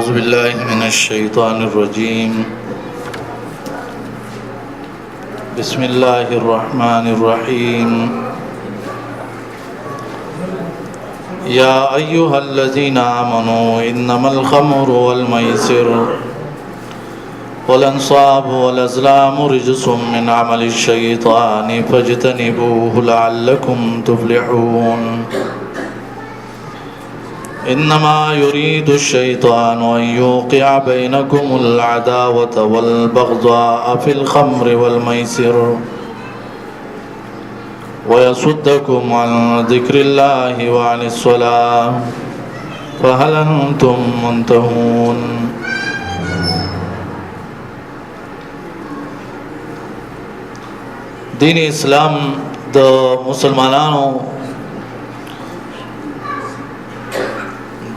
أعوذ بالله من الشيطان الرجيم بسم الله الرحمن الرحيم يا أيها الذين آمنوا إنما الخمر والميسر والأنصاب والأزلام رجس من عمل الشيطان فاجتنبوه لعلكم تفلحون إنما يريد الشيطان أن يوقع بينكم العداوة والبغضاء في الخمر والميسر ويصدكم عن ذكر الله وعن الصلاة فهل أنتم منتهون دین اسلام د مسلمانانو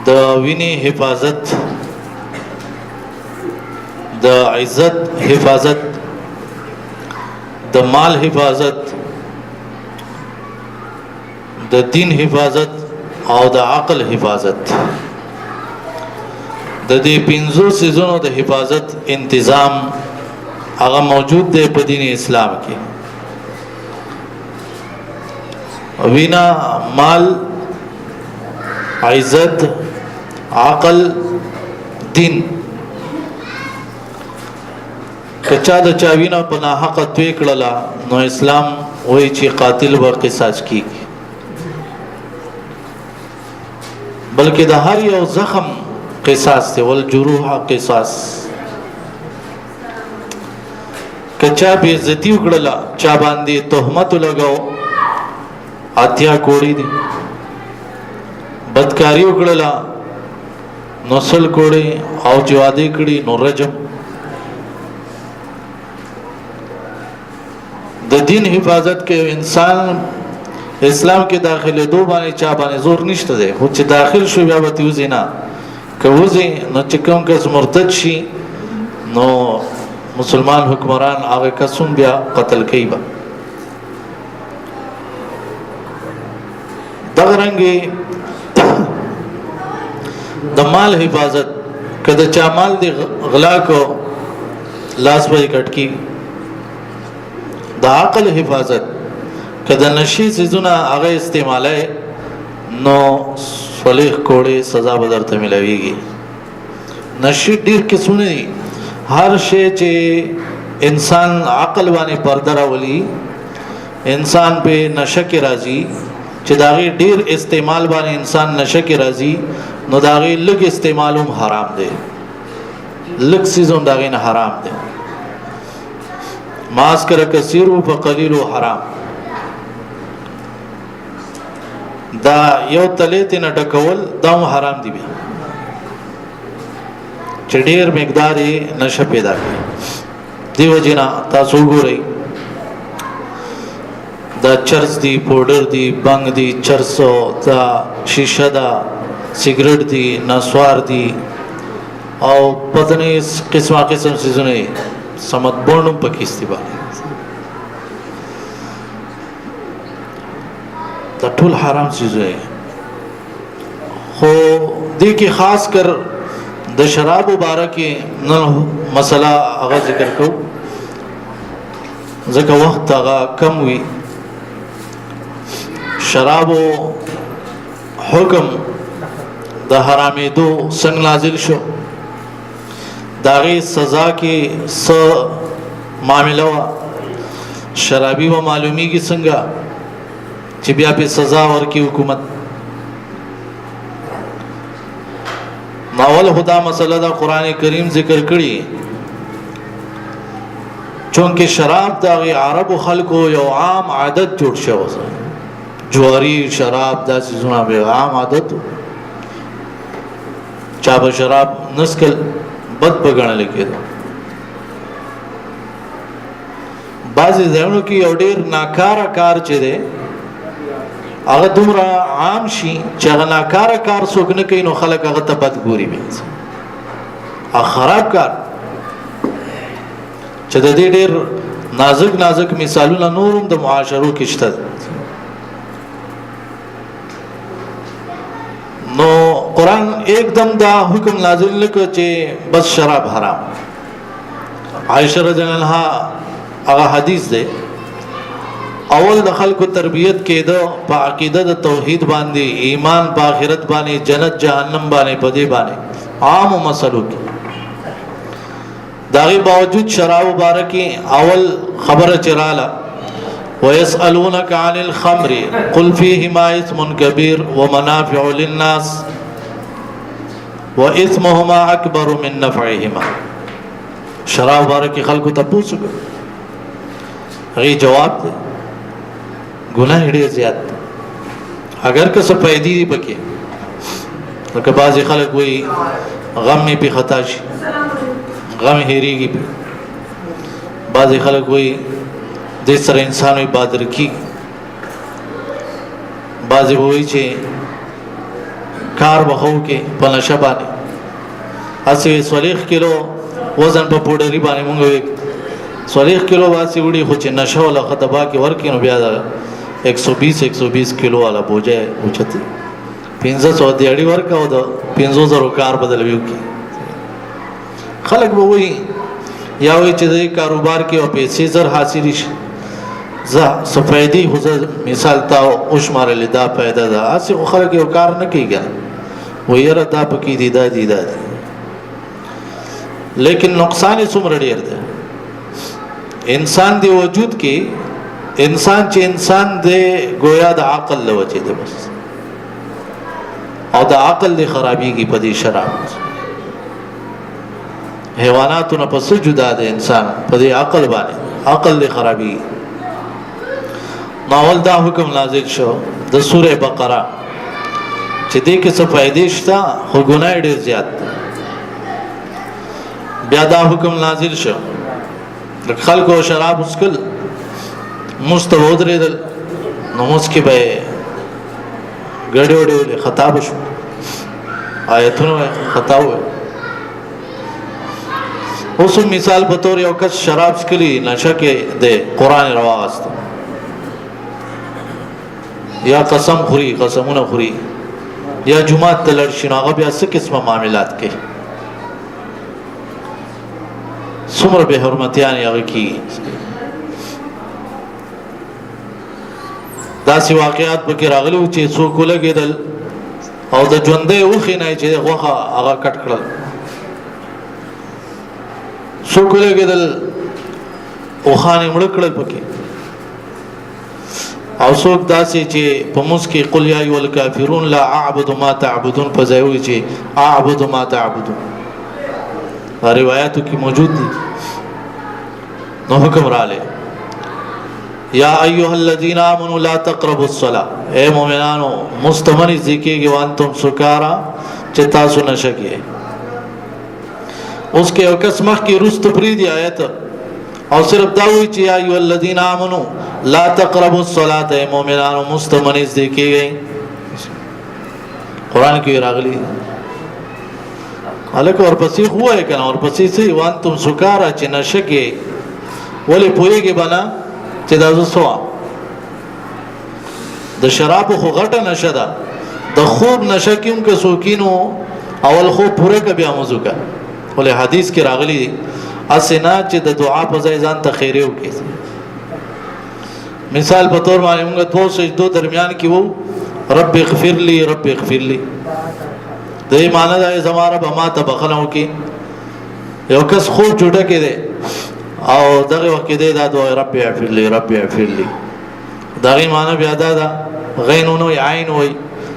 د وینې حفاظت د عزت حفاظت د مال حفاظت د دین حفاظت او د عقل حفاظت د دې پنځو سيزونو د حفاظت تنظیم هغه موجود دی په دین اسلام کې وینا مال عزت عقل دین کچا د چاوینا په ناحق توې کړلا نو اسلام وایي چې قاتل به قصاص کیږي بلکې د هر یو زخم قصاص دی ول جروح قصاص کچا به عزت وکړلا چا باندې تهمت لګاو اتیا کوړی دي بدکاری وکړلا نسل کوړي او جوادي کړي نو رجم د دین حفاظت کې انسان اسلام کې داخله دو باندې چا باندې زور نشته دی خو چې داخل شو بیا به تیوزي نه کوزي نو چې کوم کس مرتد شي نو مسلمان حکمران هغه کسون بیا قتل کوي دغه رنګي د مال حفاظت کله چا مال دی غلا کو لاس به کټکی د عقل حفاظت کله نشي سيزونه هغه استعماله نو صلیح کوړي سزا به درته ملويږي نشي ډیر قسمونه دي هر شی چې انسان عقل باندې پرده راولي انسان په نشه کې راځي چې داغي ډیر استعمال باندې انسان نشه کې راځي نو داغي لږ استعمالوم حرام دی لږ سيزون داغي نه حرام دی ماسکر کثیر او قلیل حرام دا یو تلیت نه ټکول دا حرام دی بیا چې ډیر مقدار نشه پیدا کوي دیو جنا تاسو ګورئ دا چرس دی پودر دی بنگ دی چرسو دا شیشه دا سیگریٹ دی نسوار دی او پتنی قسمه قسم سیزونه سمت بونم پکیستی با دا ټول حرام سیزونه خو دی کی خاص کر د شراب مبارکه نن مسله هغه ذکر کو ځکه وخت هغه کم وی شراب حکم د حرامې دو څنګه نازل شو داغي سزا کې س معاملہ شرابي و معلومي کې څنګه چې بیا په سزا ورکی حکومت ناول خدا مسله دا قران کریم ذکر کړی چونکه شراب داغي عرب خلکو یو عام عادت جوړ شو جواری شراب داسې زونه به عام عادت چا به شراب نسکل بد بغړل کېده بعضی ځایونو کې یو ډیر ناکاره کار چي دي هغه دومره عام شي چې هغه ناکاره کار څوک نه کوي نو خلک هغه ته بد ګوري به خراب کار چې د دې ډیر نازک مثالونه نورم د معاشرو کې شته نو قرآن एकदम دا حکم نازل نکړ چې بس شراب حرام. عائشہ رضی الله عنها هغه حدیث دی اول د خلکو تربیت کېده په عقیده د توحید باندې، ایمان په آخرت باندې، جنت جهنم باندې، په دې باندې عام مسلو کې. داغي باوجود شراب مبارکی اول خبره چراله ويسألونك عن الخمر قل فيهما اسم كبير ومنافع للناس وإثمهما أكبر من نفعهما. شراب مبارکی خلکو تپوسو غي جواب دی گناہ ډیر زیات اگر که څه پیدا دي پکې، لکه بعضی خلک وایي غم می په خطا شي، غم هېریږي. بعضی خلک وایي د سره انسان وي بادر کی، بعضی وایي چې کار بخو کې په نشه باندې اسی 40 کیلو وزن په پوډری باندې مونږ وي 40 کیلو واسي وړي خو چې نشه ولا خطبا کې ورکې نو بیا 120 کیلو والا بوجه اوچته 500 دیړي ورکاو د 500 کار بدلوي کی. خلک به وایي یا وایي چې د کاروبار کې او پیسې زر حاصل شي ز سفیدی حضور مثال تا او شمار لدا پیدا ده اسی خو خلک یو کار نه کیږي ویره دا پکې دی دا لیکن نقصان یې څومره ډیر دی. انسان دی وجود کې انسان چې انسان دی گویا د عقل له وجې دی بس، او د عقل دی خرابېږي په دې شراب. حیواناتو نه پس جدا دی انسان په دې عقل باندې، عقل دی خرابېږي. ناول دا حکم نازل شو د سوره بقره چې دې کې څه فائدې شته خو ګناه ډېر زیات دی. بیا دا حکم نازل شو د خلکو شراب اسکل مستود ریدل نو مسکې به ګډې وډې خطاب شو آیتونه خطا وې. اوس مثال په تور یو کس شراب اسکلی نشه کې د قران رواست یا قسم خوري قسمونه خوري یا جمعه تلل شناغه بیا څه قسمه معاملات کوي څومره به حرمتيان یې کی. داسې واقعات پکې راغلي چې څوک لګېدل او د ژوندې وخې نه چې غوښه هغه کټ کړل، څوک لګېدل وخانې مړ کړل پکې، او څوک داسې چې په موږ کې قل یا ایها الکافرون لا اعبد ما تعبدون په ځای وي چې اعبد ما تعبدون روایتو کې موجود دي. نو حکم رااله یا ایها الذین آمنوا لا تقربوا الصلاة، اے مومنانو مستمن ذکیږي وانتم سکارا چې تاسو نشه کې. اوس کې یو کس مخ کې رست پری دی آیت او صرف دا وی چې یا ایها الذین آمنوا لا تقربوا الصلاة، اے مومنانو مستمن ذکیږي. قران کې راغلی الک ورپسې هوای کنه ورپسې سي وانتم سکارا چې نشه کې ولې پويږي بنا چې دا زسوا د شراب خو غټه نشه ده، د خوب نشه کیوم که سوکینو اول خو پوره ک بیا موضوع کا ولې حدیث کې راغلي اسنا چې د دعا په ځای ځان ته خیره وکړي. مثال په تور باندې موږ دوه سجدو درمیان کې وو رب اغفر لي رب اغفر لي د ایمان د زماره به ما ته بخنو کې یو کس خو جوړه کې ده او دغه وخت کې دا دعا رب اغفر لي رب اغفر لي دغه معنی بیا دا غینونو عین وای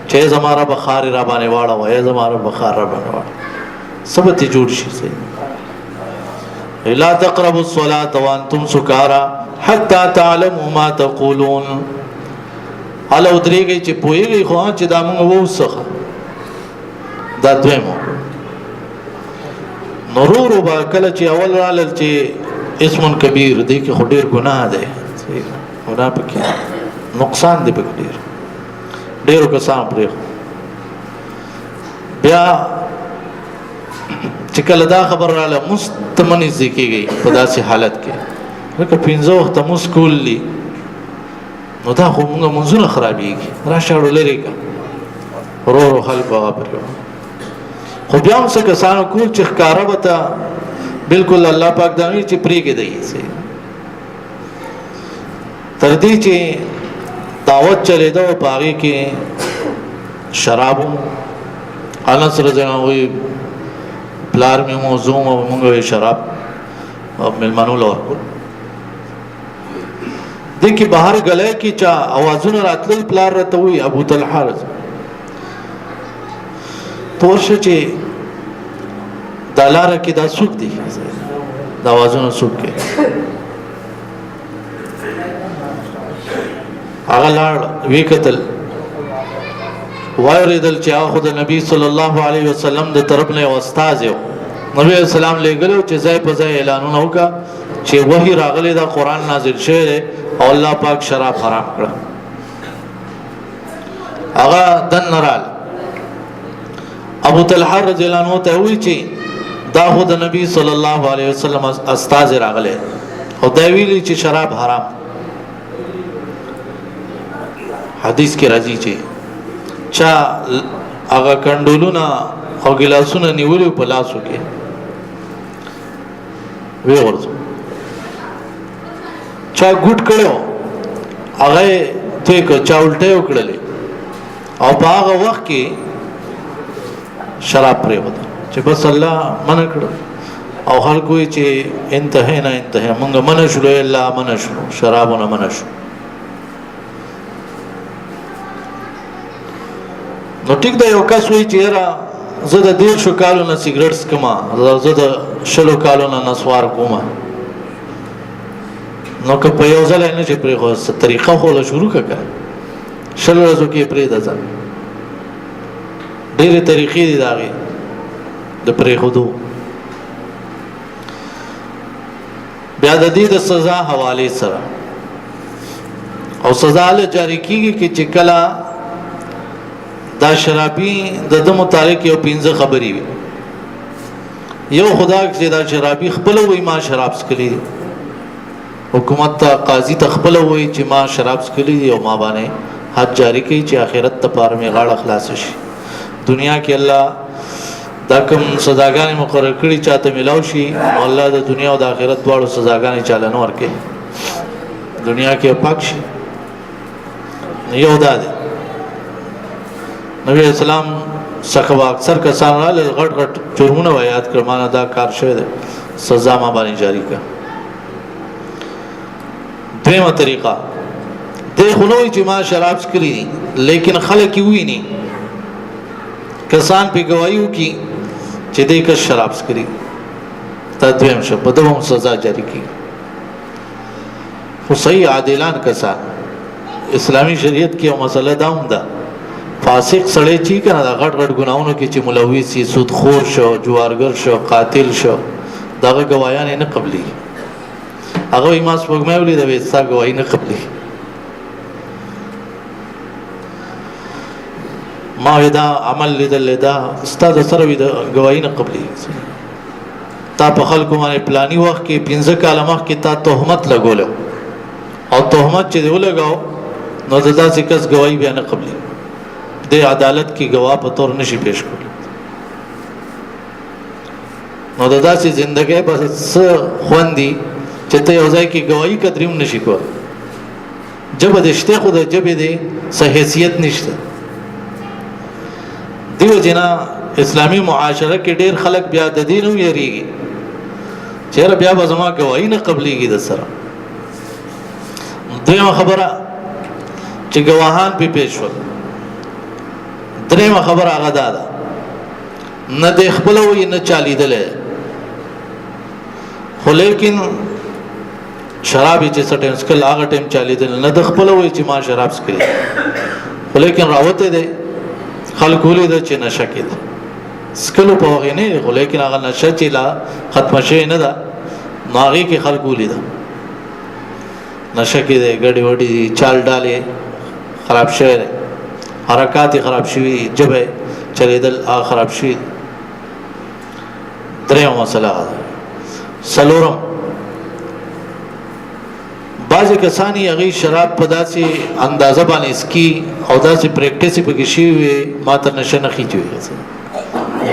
چې زماره بخار را باندې واړه وای زماره بخار را باندې واړه سبت جوړ شي. لا تقربوا الصلاة وانتم سکارا حتى تعلموا ما تقولون. اله درېږي چې پوېږي خو چې دا موږ ووسخه دا دویمو نورو با کله چې اول رالل چې اسم کبیر دی کې خډیر ګناه ده ګناه پکې نقصان دی پکې ډېر کسان پرې بیا چې کله دا خبر رااله مستمنې ځکیږي په داسې حالت کې لکه 15 وخت مسکول لی نو دا خو موږ منځونه خرابېږي راشه ورو لري کا ورو خلک هغه پرې خو بیا هم څه کسانو کول چې ښکاره به ته بالکل الله پاک دامي چې پرېږدی دی تر دې چې دعوت چلېده او په هغې کې شراب انس رضی الله وایي پلار مې موضوع او مونږ وایي شراب مېلمنو له ورکول دې کې بهر ګلی کې چا اوازونه راتلل پلار راته وایي ابو طلحه تور شه چې دا لاره کې دا څوک دی دا اوازونه څوک کوي هغه لاړ وی کتل واوریدل چې هغه د نبی صلی الله علیه وسلم د طرف نه یو استاد یو نبی اسلام لګلو چې ځای په ځای اعلانونه وکړه چې وحی راغلی دا قران نازل شوی دی او الله پاک شراب حرام کړ هغه دن نرال ابو طلحه رضی الله عنه ته وی چې دا خو د نبی صلی الله علیه وسلم استاد راغلی او دا ویلی چې شراب حرام حدیث کې راځي چې چا هغه کندولونه او ګلاسونه نیولې په لاسو کې وی ورته چا ګټ کړو هغه ته کو چا الټه وکړلې او په هغه وخت کې شراب پرې وته چې بس الله منع کړ او خلکو چې انتهه نه انتهه مونږ منع شلو الله منع شلو شرابونه منع شلو نو ټیک دا یو کس وی چې را زه د 1.5 کالو نه سیګریټ سکما زه د 20 کالو نه نسوار کوم نو که په یو ځل نه چې پرې خو طریقه خو له شروع کړه 20 ورځو کې پرې ده ډېرې طریقې دي داغه د پرې خودو بیا د دې د سزا حواله سره او سزا له جاری کیږي چې کله دا شرابي د متعلق یو 15 خبرې وي یو خدا چې دا شرابي خپل وای ما شراب سکلی حکومت ته قاضي ته خپل وای چې ما شراب سکلی او ما باندې حد جاری کوي چې آخرت ته پاره می غاړه خلاص شي دنیا کې الله دا کوم سزاګانې مقرر کړي چاته ملاو شي الله د دنیا او د آخرت دواړو سزاګانې چاله نه ورکړي دنیا کې پاک شي یو دا دی نبی اسلام څخه اکثر کسان را غټ غټ جرمونه یاد کړ معنا دا کار شوی دی سزا ما باندې جاری کړه دیمه طریقه د خلوی چې ما شراب څکلی دي لیکن خلک یې ویني کسان په گوايو کې چې دې کس شراب څکلی تا دویم شو په دوم سزا جاری کی خو صحیح عادلان کسان اسلامی شریعت کې یو مسله دا هم ده فاسق سړی چې کنه دا غټ غټ ګناونو کې چې ملوث شي سود خور شو جوارګر شو قاتل شو داغه گوايان نه قبلي هغه ایمان سپوږمۍ ولې د وستا گواہی نه قبلي ما دا عمل لیدل دا استاد سره وی د گواہی نه قبلي تا په خلکو باندې پلاني وخت کې 15 کاله مخ کې تا تهمت لګول او تهمت چې دی ولګاو نو دا څه کس گواہی بیا نه قبلي د عدالت کی گواه په تور نشي پیش کول نو د داسې ژوندۍ بس خوندي چې ته یو ځای کې گواہی قدریم نشي کول جب د شته خو د جبې دی صحیحیت نشته دیو جنا اسلامی معاشره کې ډېر خلک بیا د دینو یریږي چیرې بیا به زما گواہی نه قبليږي د سره دویمه خبره چې گواهان په پیش ول دریمه خبره هغه ده نه د خپل وې نه چالیدل خو لیکن شراب چې سټیم سکل هغه ټیم چالیدل نه د خپل وې چې ما شراب سکري خو لیکن راوته ده خلکو لید چې نشه کېده سکلو په وغه نه خو لیکن هغه نشه چې لا ختم شي نه ده ناغي کې خلکو لید نشه کېده ګډي وډي چال ډاله خراب شوی حرکات خراب شوی جبه چلیدل خراب شوی دریم مسله سلورم بعض کسانی هغه شراب په داسې اندازه باندې اسکی او داسې پریکټیس په کې شي وي ماته نشه نه خېچوي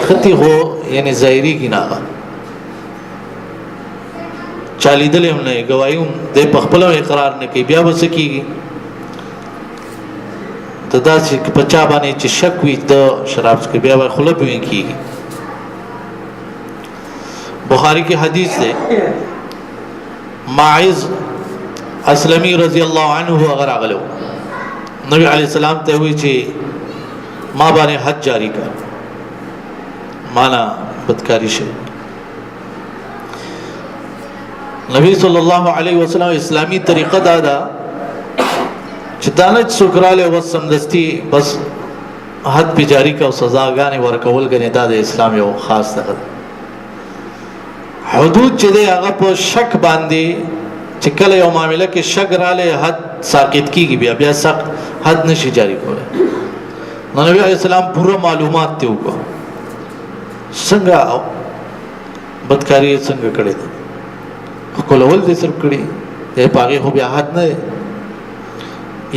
خطي هو یعنی ظاهري کی نه چالي دل هم نه گوايوم د خپل اقرار نه کوي بیا وس کیږي ته دا چې پچا باندې چې شک وي د شراب څخه بیا خله پوي کیږي بخاری کی حدیث ہے ماعز اسلمی رضی اللہ عنہ اگر اغلو نبی علیہ السلام ته وی چې ما باندې حد جاری کړ معنا بدکاری شي نبی صلی الله علیه وسلم اسلامی طریقه دا چې دانه سوکراله وسم دستی بس حد په جاری کا او سزاګانې ورکول غنی دا د اسلام یو خاص څه حدود چې دی هغه په شک باندې چې کله یو معاملې کې شک رااله حد ساقط کیږي بیا سخت حد نشي جاری کولای نو نبی علیہ السلام پوره معلومات ته وکړه څنګه بدکاری څنګه کړی دی کولول دې سر کړی ته پاګه خو بیا حد نه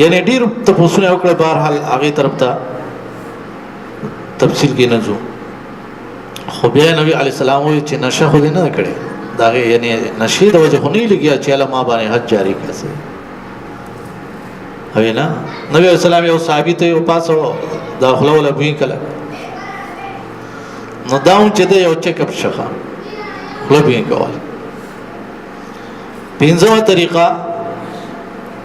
یعنی ډیر تاسو نه وکړه بهر حال هغه طرف ته تفصیل کې نه ځو خو بیا نبی علیہ السلام وی چې نشه خو دې نه کړي دا یعنی نشي د وجه خو نه لګیا چې الله ما باندې حد جاری کړي هوی نه نبی علیہ السلام یو صحابي ته یو پاسو داخله ولا بوین کله نو داون چې یو چیک اپ شخه خپل بوین کول پنځمه طریقه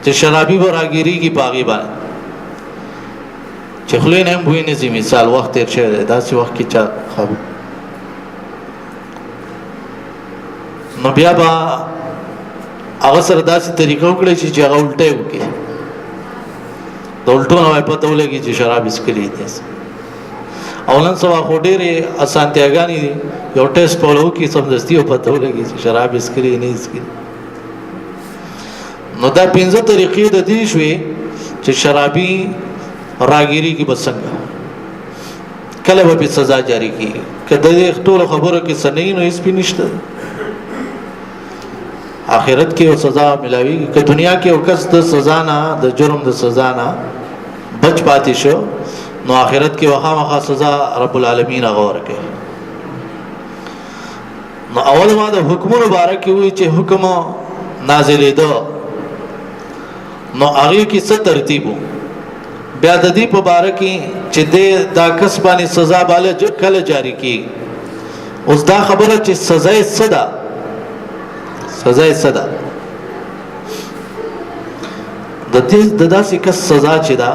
چې شرابي براګيري کی باغی باندې چې خلې نه بوین نزي مثال وخت تیر شه داسې وخت کې چا خبر نو بیا با هغه سره داسې طریقه وکړي چې هغه الټه وکړي د الټو نه پته ولګي چې شراب اسکلي دي اولن سوا خو ډېرې اسانتیاګانې دي یو ټیسټ ولو کې سمدستي او پته ولګي چې شراب اسکلي نه اسکلي نو دا پنځه طریقې د دې شوي چې شرابي راګيري کې بسنګ کله به سزا جاری کیږي کله دې ټول خبره کې سنین او اس په نشته آخرت کې او سزا ملاوي که دنیا کې او کس د سزا نه د جرم د سزا نه بچ پاتې شو نو آخرت کې وخامخا سزا رب العالمین غوړ کوي نو اول ما د حکم مبارک وي چې حکم نازلې ده نو هغه کې څه ترتیب بیا د دې په باره کې چې دا کس باندې سزا باندې کله جاری کی اوس دا خبره چې سزا یې صدا سزا یې صدا د دې د داسې کس سزا چې دا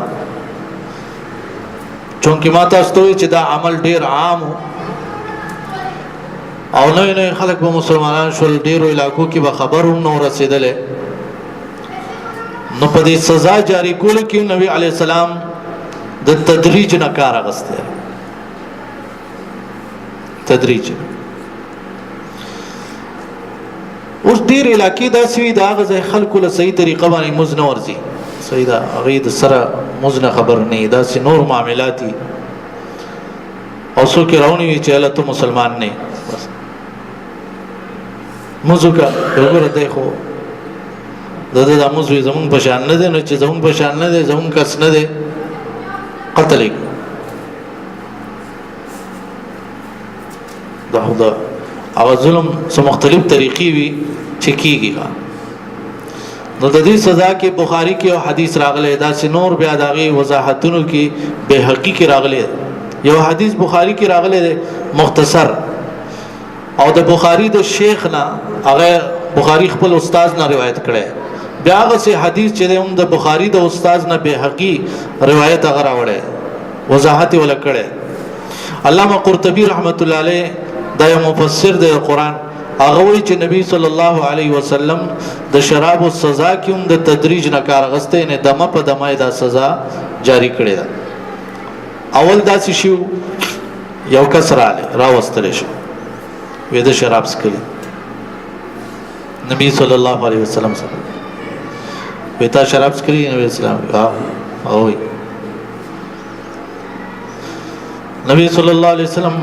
چونکه ما تاسو ته چې دا عمل ډیر عام او نه خلک به مسلمانان شول ډیرو علاقو کې به خبرو نو رسیدلې نو په دې سزا جاری کولو کې نبی علی السلام د تدریج نه کار اغسته تدریج اوس ډیر علاقې دا سوي دا غزه خلکو له صحیح طریقه باندې مزنه ورزي صحیح دا هغه د سره مزنه خبر نه دا سي نور معاملات دي او څو کې راونی وی چې الله ته مسلمان نه بس موزوکا وګوره دی خو دغه د موزوی زمون په شان نه دي نو چې زمون په شان نه دي زمون کس نه دي قتل دا خدا او ظلم سو مختلف طریقې وي چې کیږي نو د دې سزا کې بخاری کې او حدیث راغلی دا سنور بیا داغي وضاحتونو کې به حقیقي راغلی یو حدیث بخاری کې راغلی مختصر او د بخاری د شیخ نه هغه بخاری خپل استاد نه روایت کړي بیا هغه سي حدیث چې د بخاری د استاد نه به حقیقي روایت هغه راوړي وضاحت ولا کړي علامه قرطبي رحمت الله علیه دا یو مفسر د قران هغه وی چې نبی صلی الله علیه وسلم د شراب او سزا کوم د تدریج نه کار غسته نه دمه په دمه دا سزا جاری کړی دا اول داسې شو یو کس راوستل شو وې د شراب سکلی نبی صلی الله علیه وسلم سره وې تا شراب سکلی نبی اسلام او نبی صلی الله علیه وسلم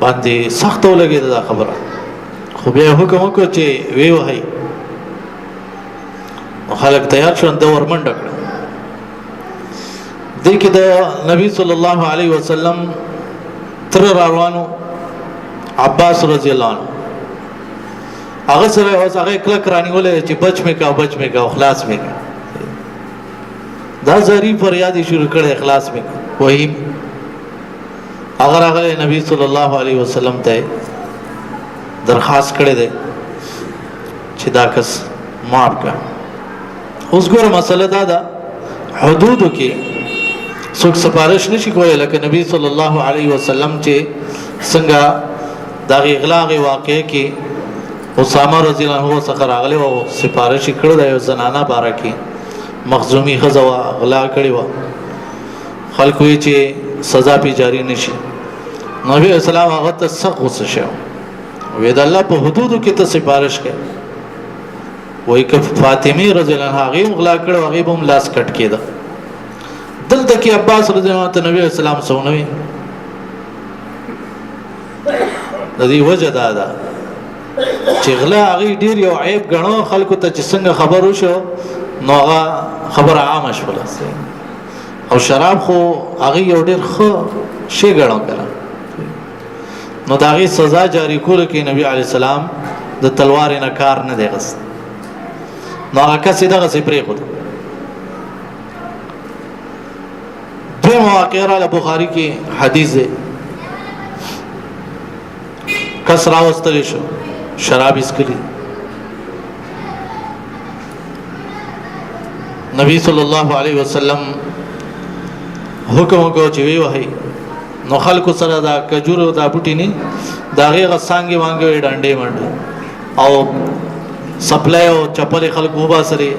باندې سخت ولګي دا خبره خو بیا حکم وکړ چې وی وهي خلک تیار شون د ورمنډ کړ د کې د نبی صلی الله علیه وسلم تر روانو عباس رضی الله عنه هغه سره اوس هغه کله کرانیولې چې بچ مې کا اخلاص مې کا دا زری فریاد شروع کړه اخلاص مې وਹੀ اگر هغه نبی صلی الله علیه وسلم ته درخواست کړې ده چې دا کس معاف کا اوس ګوره مسله دا ده حدودو کې څوک سفارش نشي کولای لکه نبی صلی الله علیه وسلم چې څنګه دا اغلاق واقع کې اسامه رضی الله عنه څخه راغلی او سفارش کړو د یو زنانه باره کې مخزومی خزوا اغلا کړی و خلکو یې چې سزا پی جاری نشي نبی اسلام هغه ته سخت غوسه شو وې د الله په حدودو کې ته سفارش کړي وای ک فاطمه رضی الله عنها هغه اغلا کړو هغه هم لاس کټ کېده دلته کې عباس رضی الله عنه نبی اسلام سونوي د دې وجه دا ده چې غلا هغه ډیر یو عیب غنو خلکو ته چې څنګه خبر وشو نو هغه خبر عام شول او شراب خو هغه یو ډیر ښه شی غنو کړه نو دا غي سزا جاری کول کې نبی علی السلام د تلوار نه کار نه دی غس نو هغه کسې دغه سي پرې خو دوی مواقع را بخاری کې حدیث ده کس راوستلی شو شراب اسکلی نبی صلی الله علیه وسلم حکم وکړ چې وی وهي نو خلکو سره دا کجورو دا بوټی نه دا غیغه سانګي وانګي ډانډې منډه او سپلای او چپل خلکو وبا سره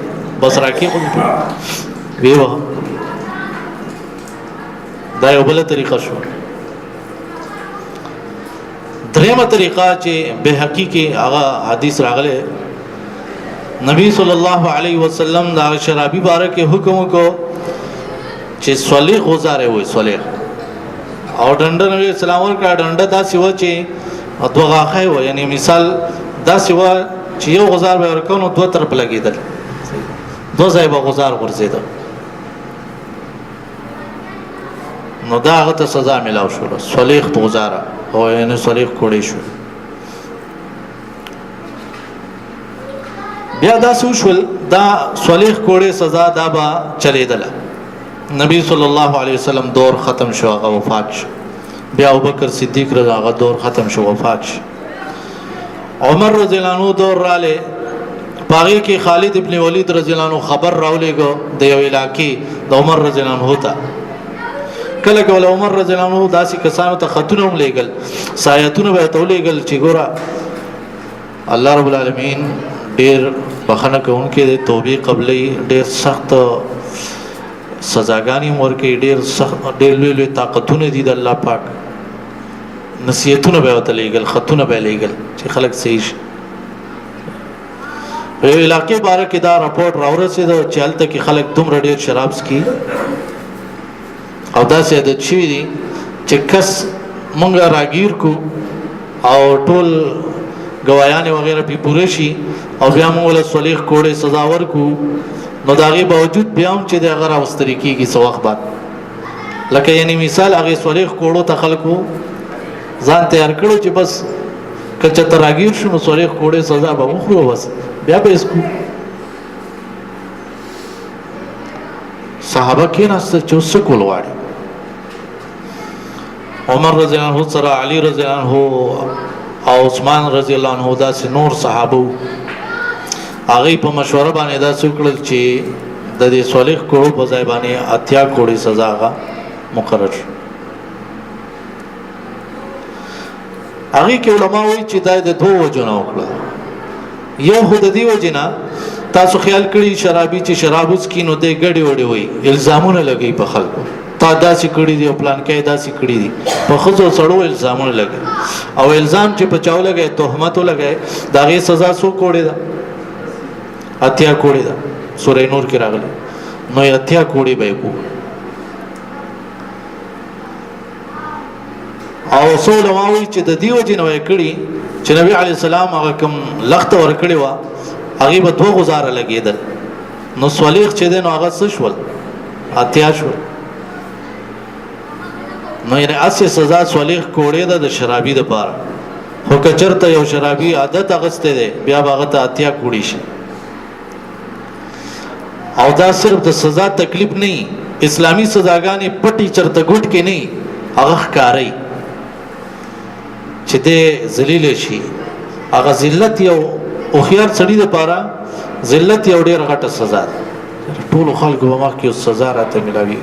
بس راکی خو وی وه دا یو بل طریقه شو درېمه طریقه چې به حقيقي هغه حدیث راغله نبی صلی الله علیه وسلم دا شرابي باره کې حکم وکړو چې صلیح غزاره وي صلیح او ډنډ نبی اسلام ورکړه ډنډ دا سیو چې دوه غاخه و یعنی مثال دا سیو چې یو غزار به ورکونو دوه طرف لګیدل دوه ځای به غزار ورزیدل نو دا هغه ته سزا ملاو شو صلیح غزاره او یعنی صلیح کوړی شو بیا دا سوشل دا صلیح کوړی سزا دا با چلیدل نبی صلی الله علیه وسلم دور ختم شو هغه وفات شو بیا ابوبکر صدیق رضی الله دور ختم شو وفات شو عمر رضی الله عنه دور رااله باغی کې خالد ابن ولید رضی الله عنه خبر راولېګو د یو علاقې د عمر رضی الله عنه ہوتا کله کله عمر رضی الله عنه داسې کسانو ته خطونه هم لېګل سایتونه به ته لېګل چې ګوره الله رب العالمین ډېر بخنه کوونکې د توبې قبلې ډېر سخت سزاګانی ورکې ډېر سخت ډېر لوی طاقتونه دي د الله پاک نصیحتونه به ته لېګل خطونه به لېګل چې خلک صحیح شي په علاقې باره کې دا راپورټ راورسېد چې هلته کې خلک دومره ډېر شراب څکي او داسې عادت شوي دي چې کس مونږ راګیر کو او ټول گوايان وغیرہ په پوره شي او بیا موږ له صلیح کوړې سزا ورکو نو دا غي باوجود بیا هم چې د هغه راوستري کیږي څو وخت بعد لکه یعنی مثال هغه صلیح کوړو ته خلکو ځان تیار کړو چې بس کچا تراګیر شنو صلیح کوړې سزا به وخورو بس بیا به اسکو صحابه کې ناست چې وس کول واړي عمر رضی الله عنه سره علی رضی الله عنه او عثمان رضی الله عنه داسې نور صحابه هغه په مشوره باندې دا څوکړل چې د دې صالح کوړو په ځای باندې اتیا کوړي سزا غا مقرر هغه کې علما وایي چې دا د دوه وجنه وکړه یو خود دی وجنه تاسو خیال کړی شرابي چې شراب اوس کینو د ګډي وډي وي الزامونه لګي په خلکو تا داسې کړی دی پلان کې داسې کړی دی په خزو سړو الزامونه لګي او الزام چې په چاو لګي تهمت لګي داغه سزا سو کوړي دا اتیا کوړي دا سورې نور کې راغلی نو اتیا کوړي به کو او رسول واوي چې د دیو جنوي کړي چې نبی عليه السلام هغه کوم لخت ور کړی و هغه به دوه غزاره لګیدل نو صلیح چې دین هغه څه شول اتیا شو نو یعنی اصل سزا صلیخ کوړې ده د شرابي د پاره خو کچرته یو شرابي عادت اغسته ده بیا باغ ته اتیا کوړي شي او دا صرف د سزا تکلیف نه اسلامی سزاګانې پټي چرته ګټ کې نه هغه ښکاری چې دې ذلیل شي هغه ذلت یو او خيار سړي د پاره ذلت یو ډېر غټه سزا ده ټول خلکو به مخکې سزا راته ملاوي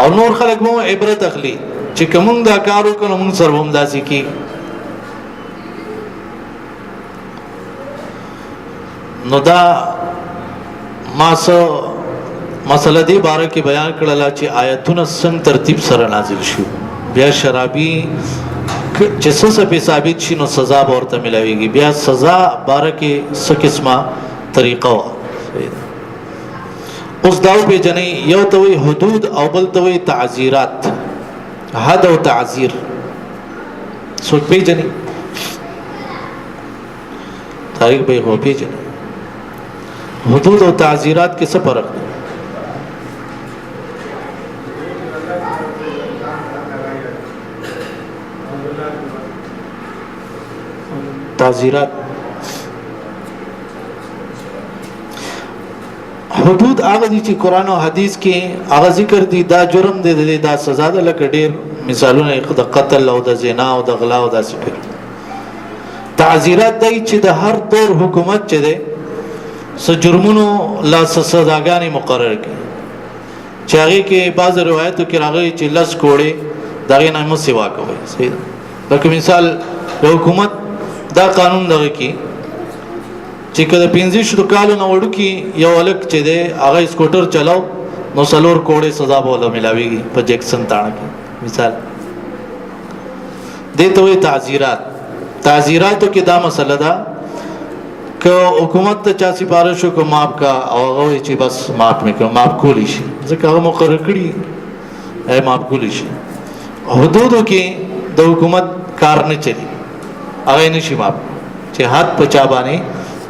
او نور خلک مو عبرت اخلي چې کوم دا کارو کوم موږ سره هم داسي کی نو دا مسله دی باره کې بیان کړل چې آیتونه څنګه ترتیب سره نازل شو بیا شرابي چې څه په ثابت شي نو سزا ورته ملويږي بیا سزا باره کې څه قسمه طریقه اوس داو په جنې یو ته وي حدود او بل ته وي تعزیرات حد او تعزیر څوک په جنې تاریخ به هو په جنې حدود او تعزیرات کې څه فرق دی تعزیرات حدود هغه دي چې قران او حديث کې هغه ذکر دي دا جرم دي دا سزا ده لکه ډېر مثالونه د قتل او د زنا او د غلا او د سپیر تعزیرات دي چې د هر دور حکومت چي دي س جرمونو لا سزاګانې مقرر کړي چې هغه کې بعض روایتو کې راغلي چې لس کوړې دغه نه مو سیوا کوي صحیح لکه مثال حکومت دا قانون دغه کې چې کله 15 کالو نو وړو کې یو الګ چې دی هغه سکوټر چلاو نو سلور کوړې سزا بوله ملاويږي په جیکسن تاڼه کې مثال دته وي تعزیراتو کې دا مسله ده که حکومت ته چا سپارښت کو ماف کا او هغه چې بس ماف میکو ماف کولی شي ځکه هغه مقرر کړی اے ماف کولی شي حدودو کې د حکومت کار نه چلی هغه نشي ماف چې حد په چا باندې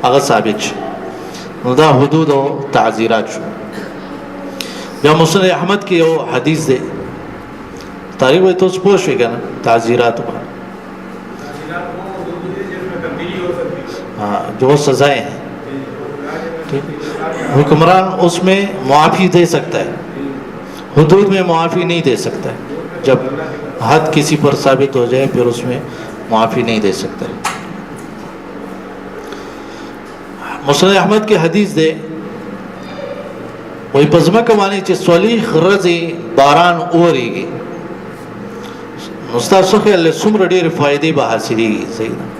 هغه ثابت شي نو دا حدود او تعزیرات شو بیا مسند احمد کې یو حدیث دی تاریخ وي تاسو پوه شئ کنه تعزیرات باندې जो सजाएं हैं हुक्मरान उसमें मुआफ़ी दे सकता है हुदूद में मुआफ़ी नहीं दे सकता है जब हद किसी पर साबित हो जाए फिर उसमें मुआफ़ी नहीं दे सकता है मुस्लिम अहमद की हदीस दे वही पज़मा कमाने चे स्वलीख रज़ी बारान ओवरेगी मुस्ताफ़ अल्लाह सुमर ढेर फ़ायदे बहासिलेगी सही ना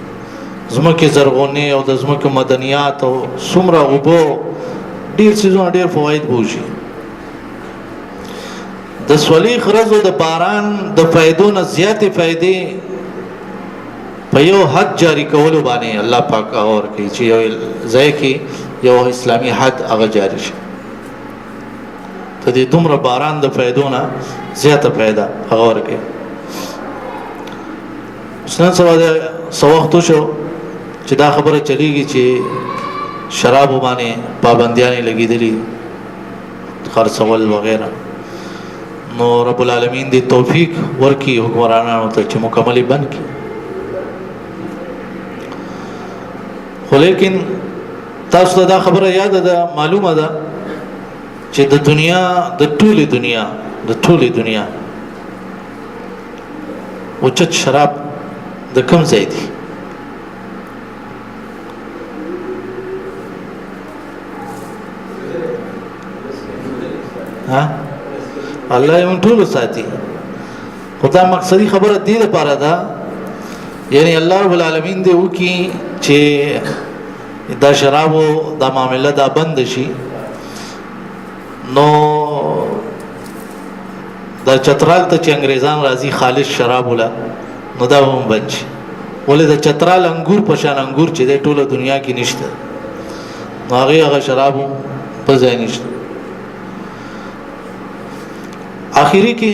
زمکه زرغونی او د زمکه مدنیات او سمره وبو ډیر سيزونه ډیر فواید بوشي د سولي خرزو د باران د فائدونو زیاتې فائدې په یو حد جاری کولو باندې الله پاک اور کوي چې یو ځای کې یو اسلامي حد هغه جاری شي ته دې دومره باران د فائدونو زیاته فائدہ هغه ور کوي سنن سوختو شو چې دا خبره چلیږي چې شراب باندې پابندیاں لګیدلې خرڅول وغیرہ نو رب العالمین دې توفیق ورکي حکمرانانو ته چې مکمل بن کی خو لیکن تاسو دا خبره یاد ده معلومه ده چې د دنیا د ټولې دنیا اوچت شراب د کم ځای دي الله یې ټول ساتي خدا مقصدی خبره دې لپاره ده یعنی الله رب العالمین دې وکي چې دا شرابو دا معاملې دا بند شي نو دا چترال ته چې انګريزان راځي خالص شراب ولا نو دا هم بند شي ولې دا چترال انګور په شان انګور چې د ټوله دنیا کې نشته نو هغه شرابو په ځای نشته اخیری کې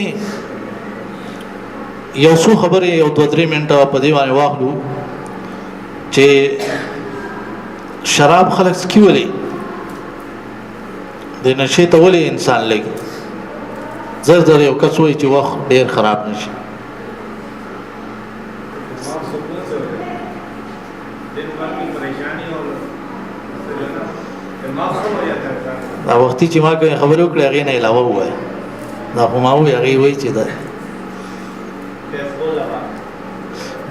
یو څو خبرې یو 2-3 منټه په دې باندې واخلو چې شراب خلک سکیولې د نشې ته ولې انسان لګي زر زر یو کس وایي چې وخت ډیر خراب نشي. دا وختي چې ما کوم خبرو کړې هغه نه علاوه وای دا خو ما وی هغه وای چې دا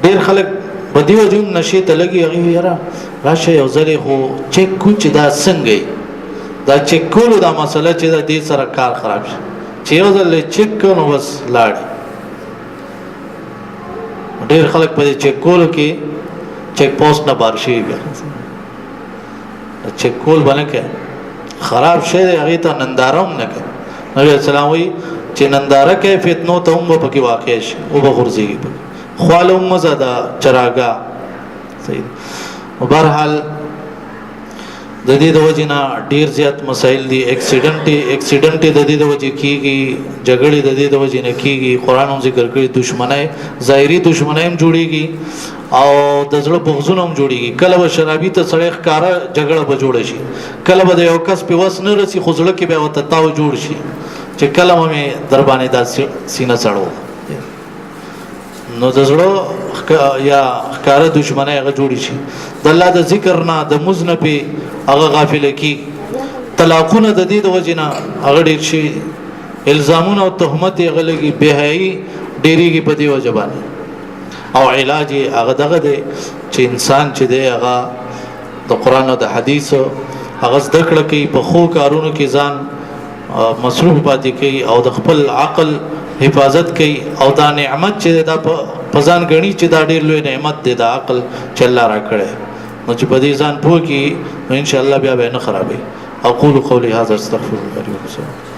ډیر خلک بدیو جون نشي ته لګي هغه یاره راشه یو ځلې خو چک کو چې دا څنګه دا چک کولو دا مسله چې دا دې سره کار خراب شي چې یو ځلې چک کونو بس لاړ. ډیر خلک په چک کولو کې چک پوسټ نه بار شي چک کول باندې خراب شي هغه ته نندارم نه کوي. نبی اسلام وی چې ننداره کې فتنو ته هم په کې واقع شي او به غرزيږي خواله هم زدا چراغا صحیح. وبرحال د دې د وجینا ډیر زیات مسائل دي. اکسیډنټ د دې د وجې کیږي جګړې د دې د وجې نه کیږي. قران هم ذکر کړی دشمنای ظاهري دشمنای هم جوړيږي او د زړه بغضونه هم جوړيږي. کله به شرابي ته سړی ښکارا جګړه به جوړ شي کله به یو کس په وس نه رسی خو زړه کې به وته تاو جوړ شي چې کله مې در باندې د سینه سړو نو د زړه یا ښکارا دشمنای هغه جوړ شي. د الله د ذکر نه د مزنه په هغه غافل کی طلاقونه د دې د وجنه هغه ډیر شي الزامونه او تهمت هغه لګي بهایي ډیریږي په دې وجبانه او علاج هغه دغه دی چې انسان چې دی هغه د قران او د حدیث هغه ذکر کوي په خو کارونو کې ځان مصروف پاتې کوي او د خپل عقل حفاظت کوي او دا نعمت چې دا په ځان غني چې دا ډیر لوی نعمت دی د عقل چې الله را کړی نو چې په دې ځان پوه کی نو ان شاء الله بیا به نه خرابې. اقول قولي هذا استغفر الله لي ولكم.